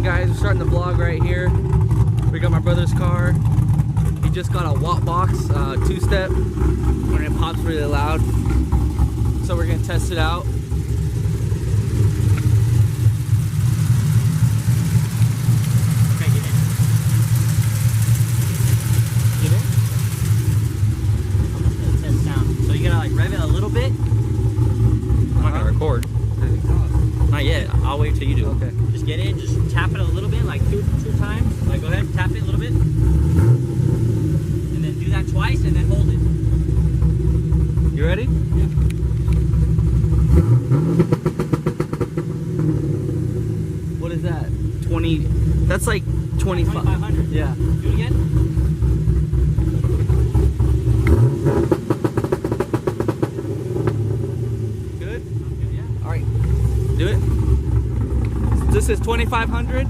guys, we're starting the vlog right here. We got my brother's car. He just got a watt box, two-step, and it pops really loud. So we're gonna test it out. Okay, get in. Get in? I'm just gonna test sound. So you gotta like rev it a little bit. I'm not gonna record. Not yet. I'll wait till you do. Okay. Just get in, just tap it a little bit, like two times. Like go ahead, tap it a little bit. And then do that twice and then hold it. You ready? Yeah. What is that? 20, that's like 25. 2500. Yeah. Do it again. Good? Yeah. All right. Do it. This is 2500.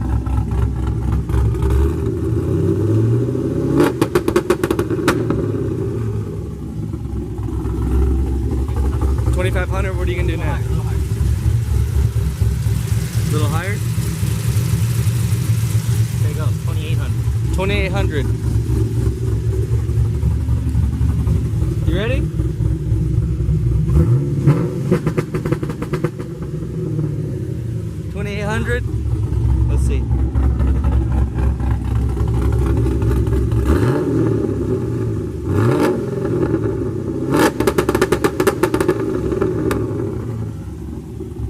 $2,500. What are you gonna do now? A little higher. A little higher? There you go. 2800. 2,800. You ready? $2,800. Let's see.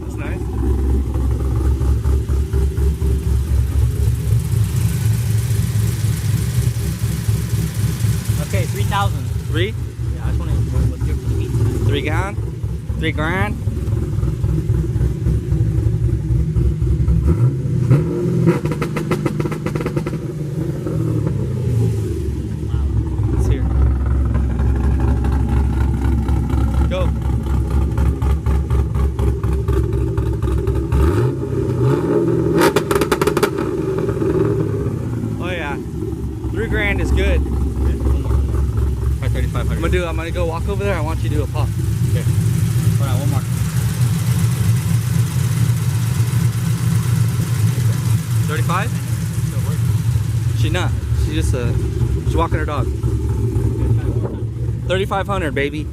That's nice. Okay, 3,000. 3? Yeah, I just want to what's good for the meat tonight. 3 gallon? 3 grand? Wow. Let's hear. Go. Oh yeah. 3 grand is good. Or 3,500. I'm gonna go walk over there. I want you to do a pop. Okay. Hold on, one more. 35? Still working. She's not. She's walking her dog. Okay, try it one more time. 3,500, baby.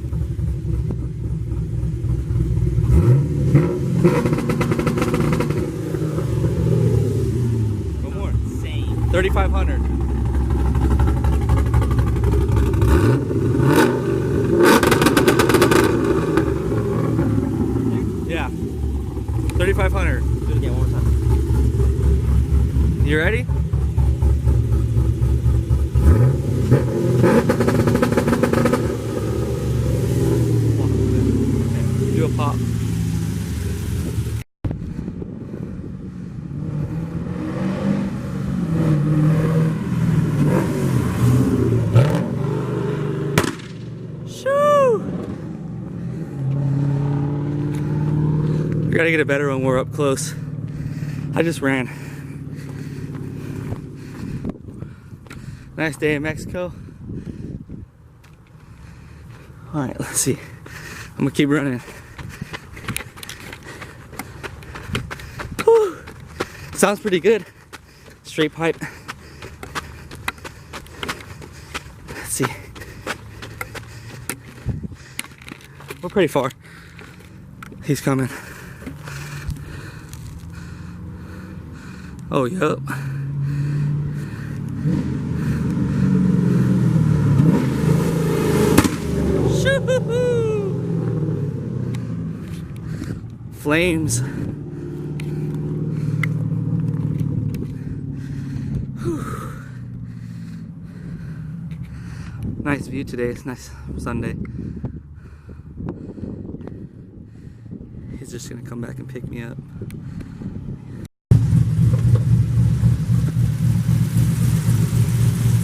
One more. Insane. 3,500. Yeah. 3,500. Do it again one more time. You ready? Do a pop. Shoo! We gotta get a better one. We're up close. I just ran. Nice day in Mexico. All right, let's see. I'm gonna keep running. Whew. Sounds pretty good. Straight pipe. Let's see. We're pretty far. He's coming. Oh, yup. Flames. Whew. Nice view today. It's nice Sunday. He's just gonna come back and pick me up.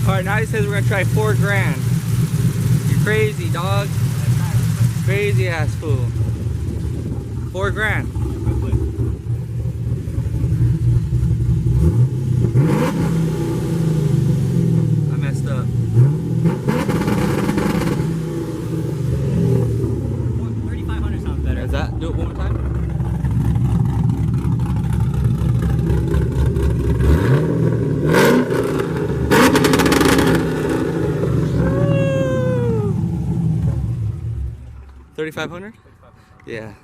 Alright, now he says we're gonna try 4 grand. You're crazy, dog. Crazy ass fool. 4 grand. I messed up. 3,500 sounds better. Is that? Do it one more time. 3500? Yeah.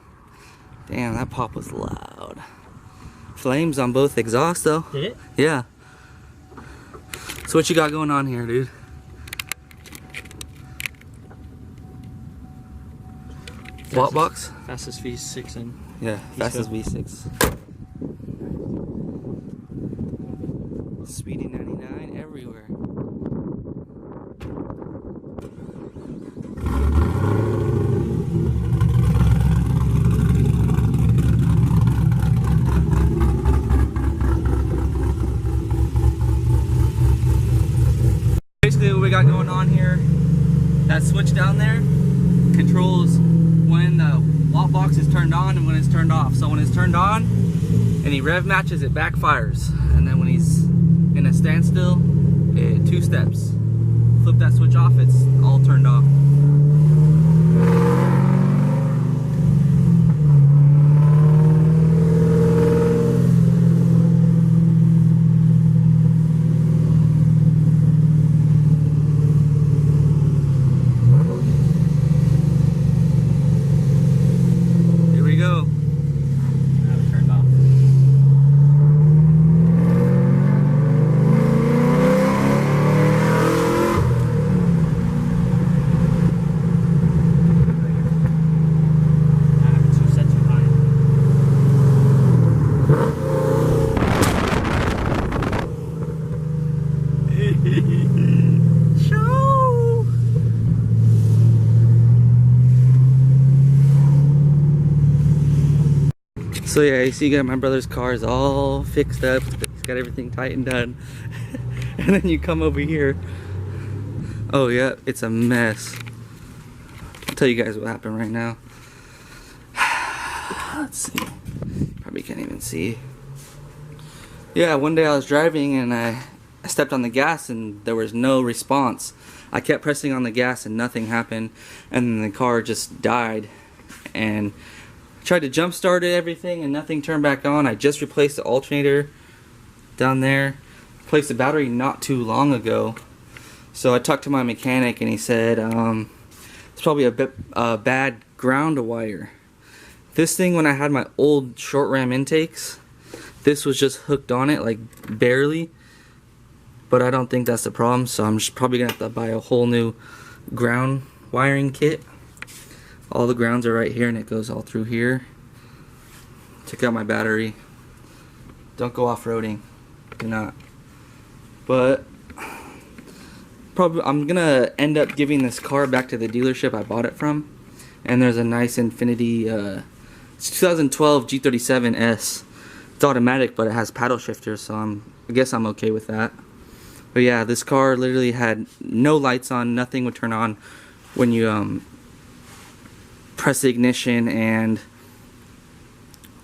Damn, that pop was loud. Flames on both exhausts though. Did it? Yeah. So what you got going on here, dude? Watt box? Fastest V6 in. Yeah, fastest V6. Speedy 99 everywhere. Basically what we got going on here, that switch down there controls when the watt box is turned on and when it's turned off. So when it's turned on and he rev matches, it backfires. And then when he's in a standstill, it 2 steps. Flip that switch off, it's all turned off. So yeah, you see, my brother's car is all fixed up. He's got everything tight and done. And then you come over here. Oh yeah, it's a mess. I'll tell you guys what happened right now. Let's see. Probably can't even see. Yeah, one day I was driving and I stepped on the gas and there was no response. I kept pressing on the gas and nothing happened. And then the car just died. And tried to jump start everything and nothing turned back on. I just replaced the alternator down there. Replaced the battery not too long ago. So I talked to my mechanic and he said it's probably a bad ground wire. This thing, when I had my old short ram intakes, this was just hooked on it like barely. But I don't think that's the problem, so I'm just probably gonna have to buy a whole new ground wiring kit. All the grounds are right here and it goes all through here. Check out my battery. Don't go off-roading. Do not. But probably I'm gonna end up giving this car back to the dealership I bought it from. And there's a nice Infiniti it's 2012 G37S. It's automatic, but it has paddle shifters, so I guess I'm okay with that. But yeah, this car literally had no lights on, nothing would turn on when you press the ignition, and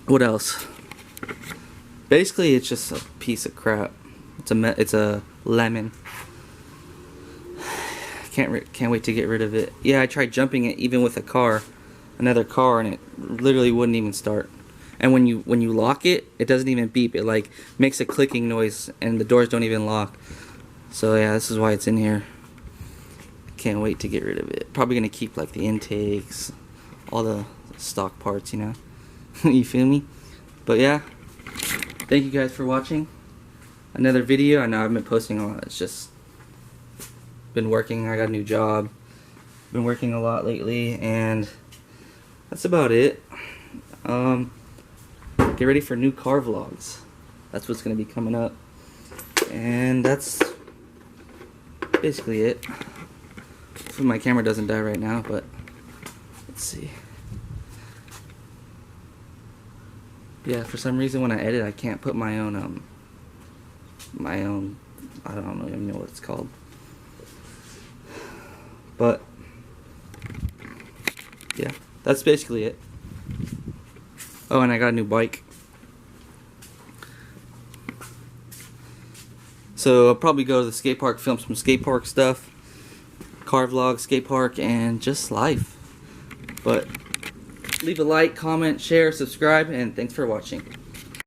what else? Basically, it's just a piece of crap. It's a lemon. Can't wait to get rid of it. Yeah, I tried jumping it even with another car, and it literally wouldn't even start. And when you lock it, it doesn't even beep. It like makes a clicking noise, and the doors don't even lock. So yeah, this is why it's in here. Can't wait to get rid of it. Probably gonna keep like the intakes, all the stock parts, you know. You feel me? But yeah, thank you guys for watching another video. I know I've been posting a lot. It's just been working. I got a new job. Been working a lot lately, and that's about it. Get ready for new car vlogs. That's what's gonna be coming up, and that's basically it. Hopefully my camera doesn't die right now, but let's see. Yeah, for some reason when I edit, I can't put my own I don't even know what it's called. But yeah, that's basically it. Oh, and I got a new bike. So I'll probably go to the skate park, film some skate park stuff, car vlog, skate park, and just life. But leave a like, comment, share, subscribe, and thanks for watching.